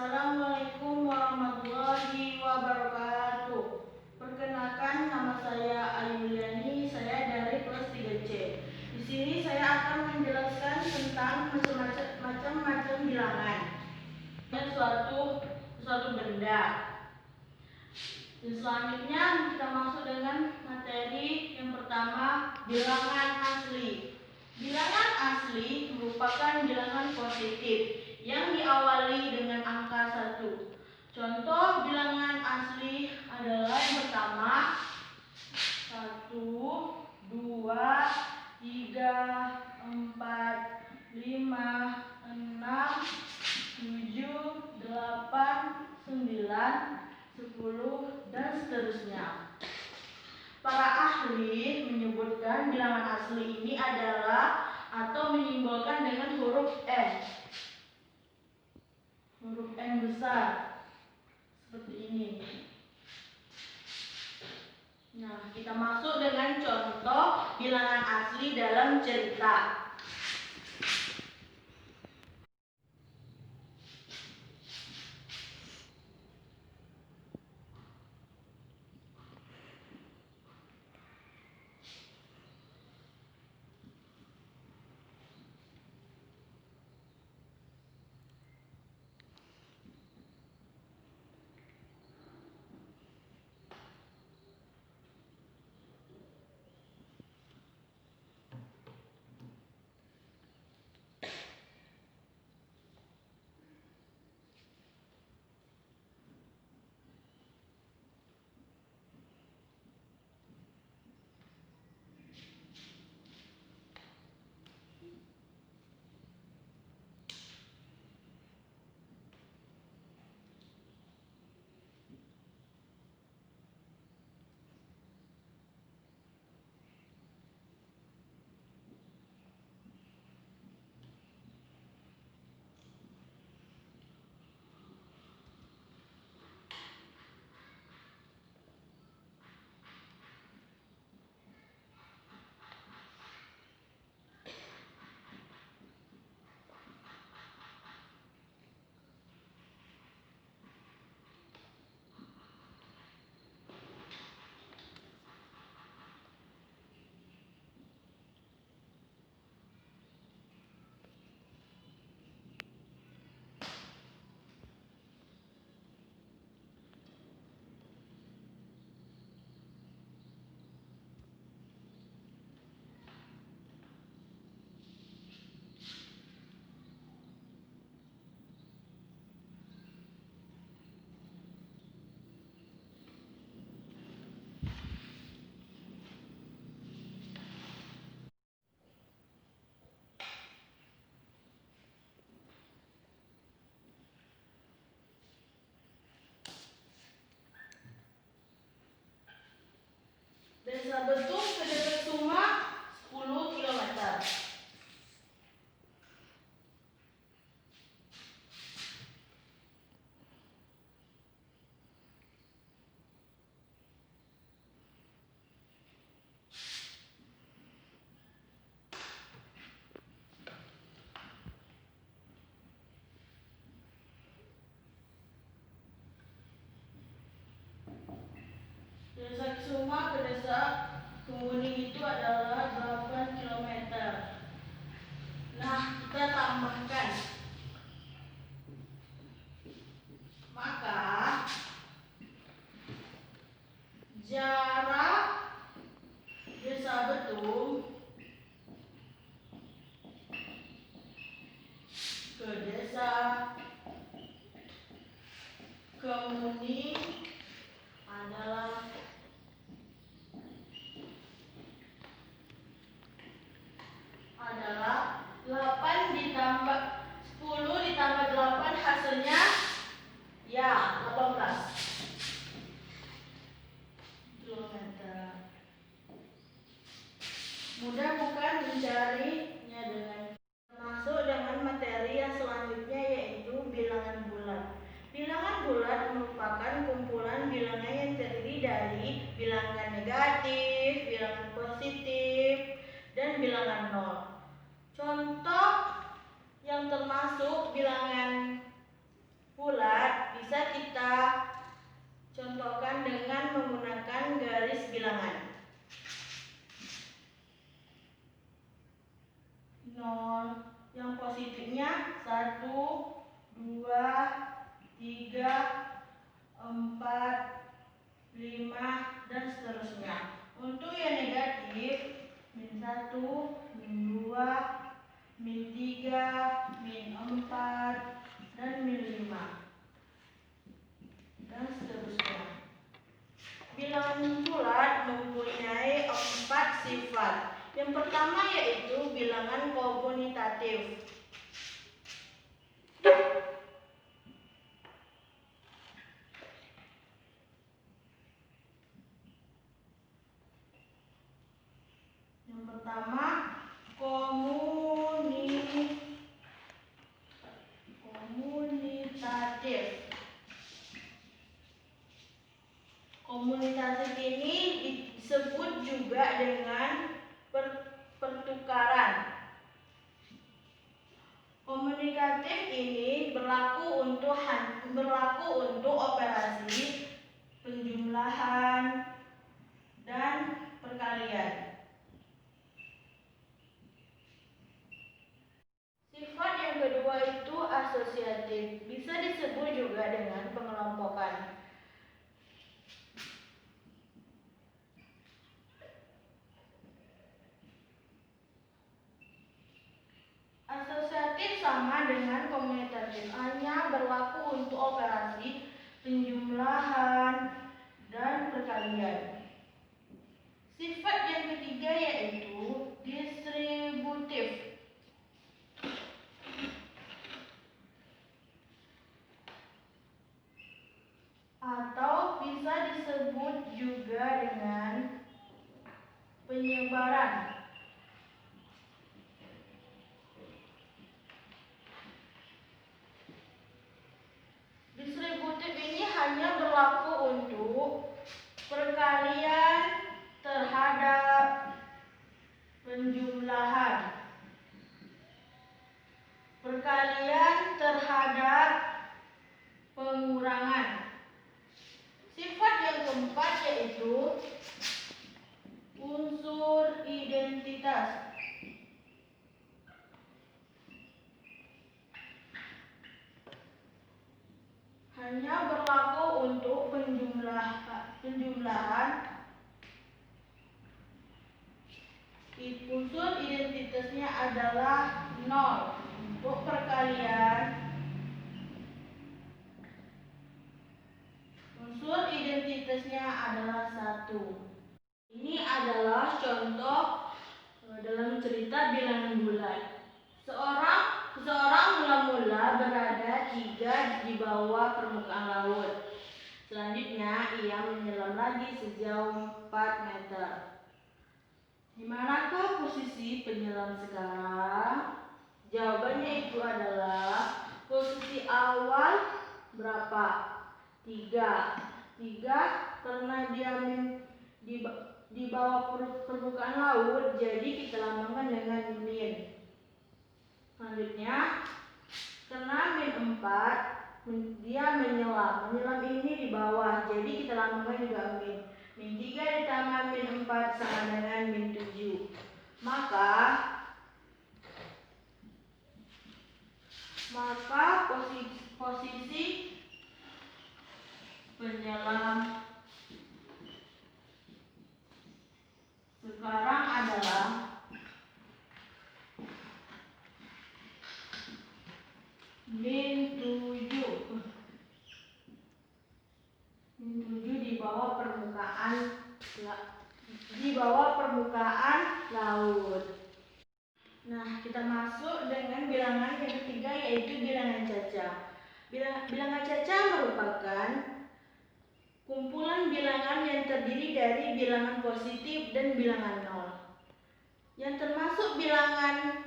Assalamualaikum warahmatullahi wabarakatuh. Perkenalkan, nama saya Ayuliani, saya dari kelas 3C. Di sini saya akan menjelaskan tentang macam-macam bilangan dan suatu benda. Dan selanjutnya kita masuk dengan materi yang pertama, bilangan asli. Bilangan asli merupakan bilangan positif yang diawali dengan angka 1. Contoh bilangan asli adalah yang pertama 1, 2, 3, 4, 5, 6, 7, 8, 9, 10, dan seterusnya. Para ahli menyebutkan bilangan asli ini adalah atau menyimbolkan dengan huruf N. Huruf N besar seperti ini. Nah, kita masuk dengan contoh bilangan asli dalam cerita. Desa Betung ke Desa Suma 10 km. Desa Suma ke Desa Kemuning itu adalah 8 km. Nah, kita tambahkan. Maka jarak Desa Betung ke Desa Kemuning adalah 8 ditambah 10 ditambah 8 hasilnya ya 18 km. Mudah bukan mencarinya dengan masuk dengan materi yang selanjutnya, yaitu bilangan bulat. Bilangan bulat merupakan kumpulan bilangan yang terdiri dari bilangan negatif, bilangan positif, dan bilangan nol. Contoh yang termasuk bilangan bulat bisa kita contohkan dengan menggunakan garis bilangan. 0 yang positifnya 1, 2, 3, 4, 5 dan seterusnya. Untuk yang negatif min 1, min 2, min 3, min 4 dan min 5 dan seterusnya. Bilangan bulat mempunyai 4 sifat. Yang pertama yaitu bilangan komunitatif. Yang pertama komunitatif. Komunitatif ini disebut juga dengan pertukaran. Komunitatif ini berlaku untuk operasi penjumlahan dan perkalian. Sifat yang kedua itu asosiatif, bisa disebut juga dengan pengelompokan. Asosiatif sama dengan komunitatif, hanya berlaku untuk operasi penjumlahan dan perkalian. Sifat yang ketiga yaitu distributif. Atau bisa disebut juga dengan penyebaran. Distributif ini hanya berlaku untuk perkalian terhadap penjumlahan, perkalian terhadap pengurangan. Sifat yang keempat yaitu unsur identitas. Hanya berlaku untuk penjumlahan. Unsur identitasnya adalah 0. Untuk perkalian, unsur identitasnya adalah 1. Ini adalah contoh dalam cerita bilangan bulat. Seseorang mula-mula berada 3 di bawah permukaan laut. Selanjutnya ia menyelam lagi sejauh 4 meter. Di manakah posisi penyelam sekarang? Jawabannya itu adalah posisi awal berapa? 3 karena dia di bawah permukaan laut, jadi kita lambangkan dengan min. Selanjutnya karena min 4 dia menyelam ini di bawah, jadi kita lambangkan juga min. Min 3 ditambah min 4 sama dengan min 7. Maka posisi penyelam sekarang adalah min 7. Min 7 di bawah permukaan laut. Nah, kita masuk dengan bilangan yang ketiga yaitu bilangan caca. Bilangan caca merupakan kumpulan bilangan yang terdiri dari bilangan positif dan bilangan nol. Yang termasuk bilangan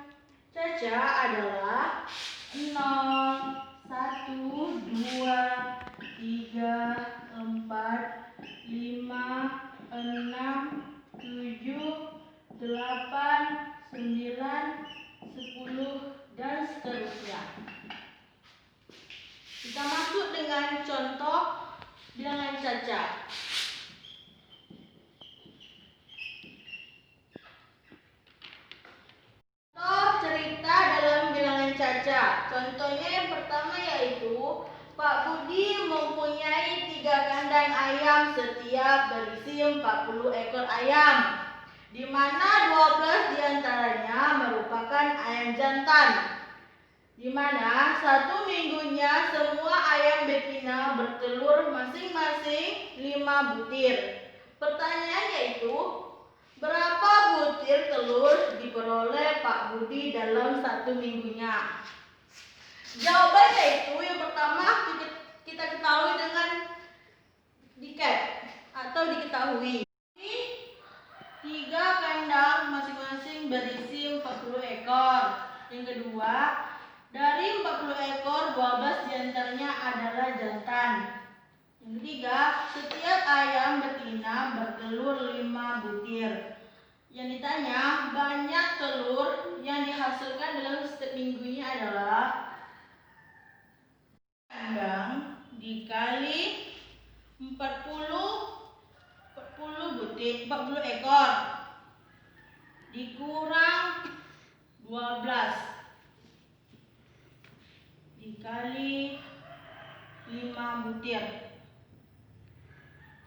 caca adalah 0, 1, 2, 3, 4, 5, 6, 7, 8, 9, 10 dan seterusnya. Kita masuk baca. Contohnya yang pertama yaitu Pak Budi mempunyai 3 kandang ayam setiap berisi 40 ekor ayam, di mana 12 diantaranya merupakan ayam jantan, di mana 1 minggunya semua ayam betina bertelur masing-masing 5 butir. Pertanyaan yaitu, berapa butir telur diperoleh Pak Budi dalam 1 minggunya? Jawabannya itu yang pertama kita ketahui dengan diketahui. 3 kandang masing-masing berisi 40 ekor. Yang kedua, dari 40 ekor 12 diantaranya adalah jantan. Yang ketiga, setiap ayam betina bertelur 5 butir. Yang ditanya, banyak telur yang dihasilkan dalam setiap minggunya adalah kandang dikali 40 ekor dikurang 12 dikali 5 butir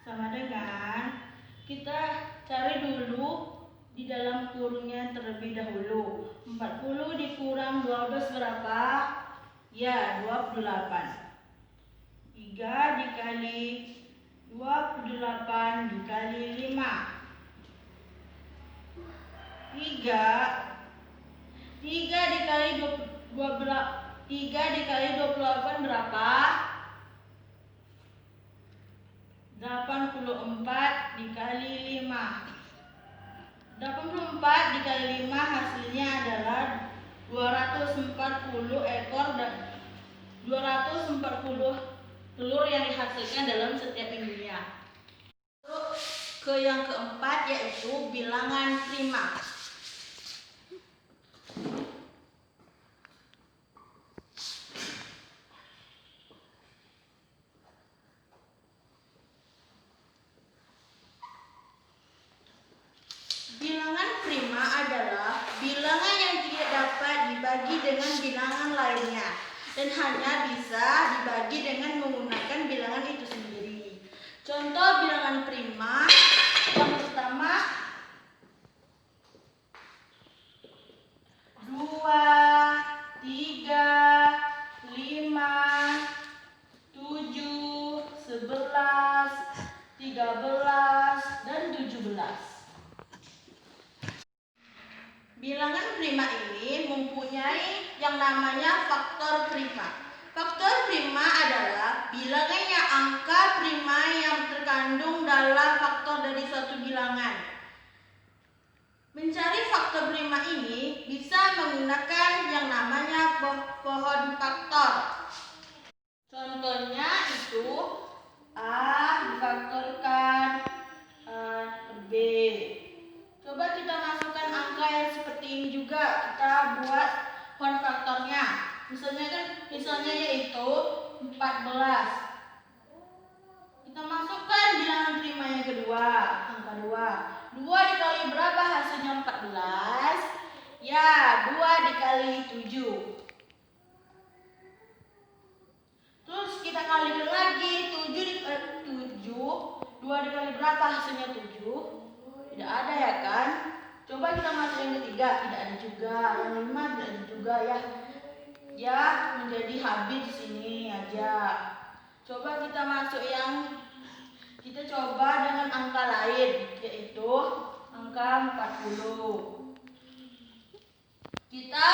sama dengan, kita cari dulu di dalam kurungnya terlebih dahulu. 40 dikurang 12 berapa? Ya, 28. 3 dikali 28 dikali 5. 3 dikali 28 berapa? 84 dikali 5. 84 dikali 5 hasilnya adalah 240 ekor dan 240 telur yang dihasilkan dalam setiap minggunya. Ke yang keempat yaitu bilangan prima. Bilangan prima adalah bilangan yang tidak dapat dibagi dengan bilangan lainnya dan hanya bisa dibagi dengan menggunakan bilangan itu sendiri. Contoh bilangan prima yang pertama 2, 3, 5, 7, 11, 13, dan 17. Bilangan prima ini mempunyai yang namanya faktor prima. Faktor prima adalah bilangannya angka prima yang terkandung dalam faktor dari suatu bilangan. Mencari faktor prima ini bisa menggunakan yang namanya pohon faktor. Contohnya itu A difaktorkan A per B. Coba kita masukkan angka yang seperti ini juga, kita buat pohon faktornya. Misalnya yaitu 14. Kita masukkan bilangan prima yang kedua, angka 2. 2 dikali berapa hasilnya 14? Ya, 2 dikali 7. Terus kita kalikan lagi 7 2 dikali berapa hasilnya 7? Tidak ada ya kan? Coba kita masuk yang ketiga, tidak ada juga. Yang 5 tidak ada juga ya. Ya, menjadi habis di sini aja. Coba kita masuk kita coba dengan angka lain, yaitu angka 40. Kita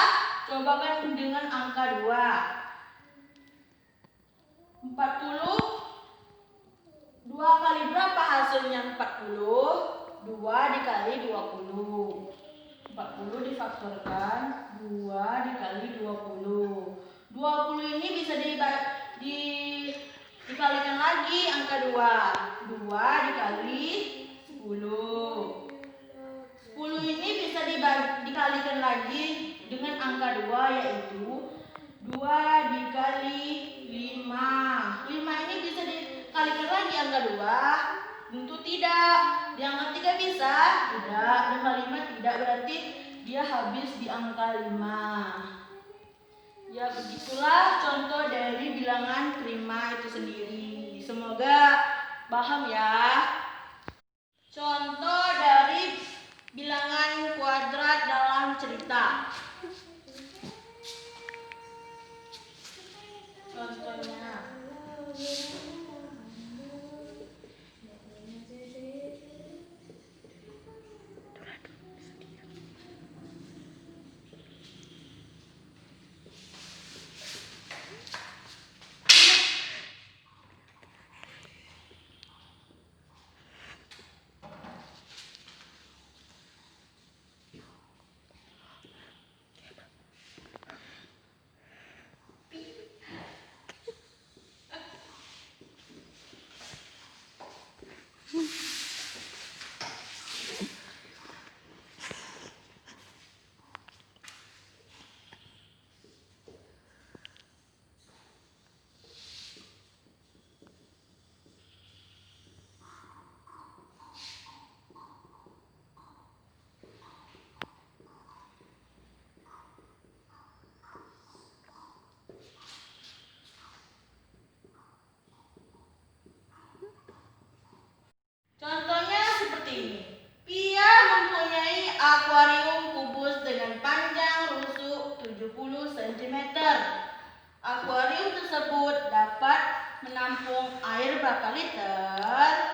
cobakan dengan angka 2. 40 2 kali berapa hasilnya 40? 2 dikali 20. 40 difaktorkan 2 dikali 20. 20 ini bisa dikalikan lagi angka 2. 2 dikali 10. 10 ini bisa dikalikan lagi dengan angka 2 yaitu 2 dikali 5. 5 ini bisa dikalikan lagi angka 2. Tentu tidak. Yang 3 bisa? Tidak. Yang 5 tidak, berarti dia habis di angka 5. Ya, begitulah contoh dari bilangan prima itu sendiri. Semoga paham ya. Contoh dari bilangan kuadrat dalam cerita. Contohnya. Contohnya seperti ini. Pia mempunyai akuarium kubus dengan panjang rusuk 70 cm. Akuarium tersebut dapat menampung air berapa liter?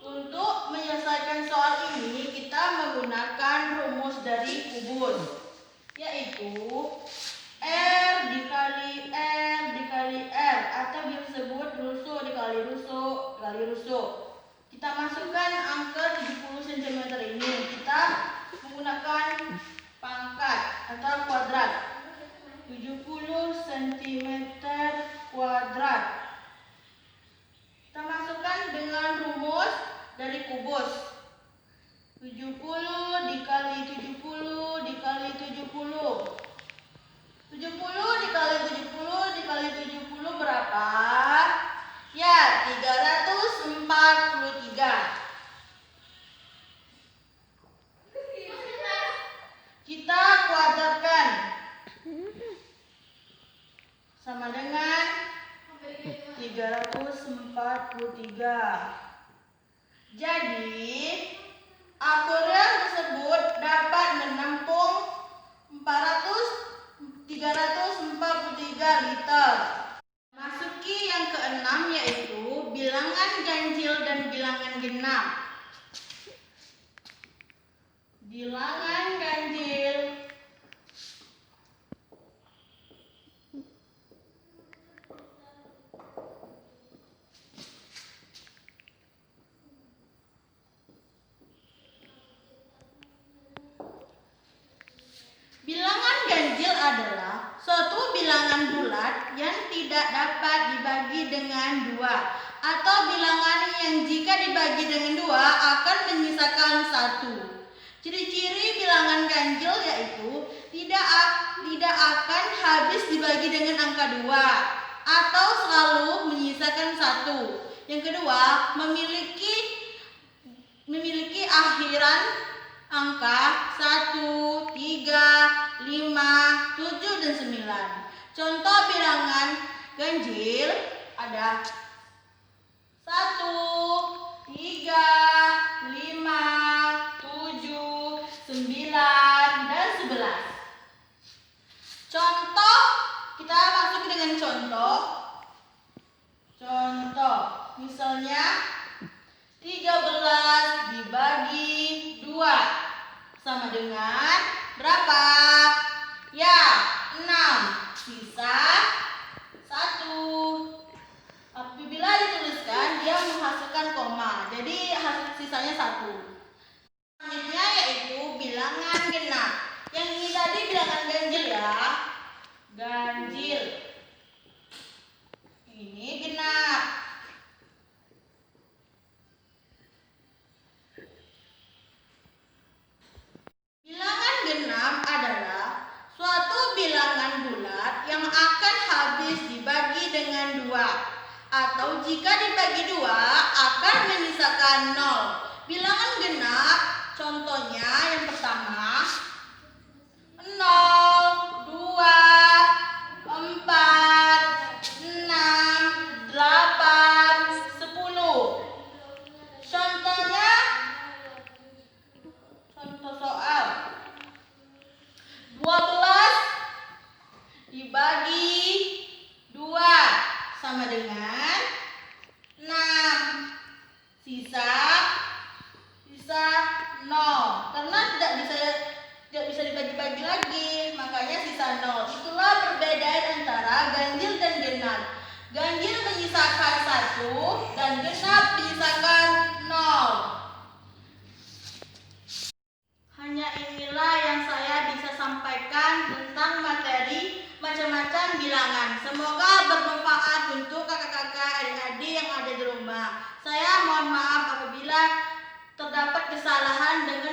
Untuk menyelesaikan soal ini, kita menggunakan rumus dari kubus, yaitu R dikali R atau disebut rusuk dikali rusuk dikali rusuk. Kita masukkan angka 70 cm ini. Kita menggunakan pangkat atau kuadrat. 70 cm kuadrat. Kita masukkan dengan rumus dari kubus. 70 dikali 70 dikali 70. 70 dikali 70 dikali 70 berapa? Ya, 343. Kita kuadratkan sama dengan 343. Jadi, akuarium tersebut dapat menampung 343 liter. Masuki yang keenam, yaitu bilangan ganjil dan bilangan genap. Bilangan ganjil adalah suatu bilangan bulat yang tidak dapat dibagi dengan dua, atau bilangan yang jika dibagi dengan dua akan menyisakan satu. Ciri-ciri bilangan ganjil yaitu tidak akan habis dibagi dengan angka dua, atau selalu menyisakan satu. Yang kedua, memiliki akhiran angka 1, 3, 5, 7, dan 9. Contoh bilangan ganjil ada 1, 3, 5, 7, 9, dan 11. Contoh, kita masuk dengan contoh. Misalnya 13 dibagi 2 sama dengan berapa? Ya, 6. Sisa 1. Apabila dituliskan, dia menghasilkan koma. Jadi hasil sisanya 1. Selanjutnya yaitu bilangan genap. Yang ini tadi bilangan ganjil ya. Ganjil. Ini genap. Bilangan genap adalah suatu bilangan bulat yang akan habis dibagi dengan 2, atau jika dibagi 2 akan menyisakan 0. Bilangan genap contohnya yang pertama 0, 2, Ganjil menyisakan 1 dan genap menyisakan 0. Hanya inilah yang saya bisa sampaikan tentang materi macam-macam bilangan. Semoga bermanfaat untuk kakak-kakak, adik-adik yang ada di rumah. Saya mohon maaf apabila terdapat kesalahan dengan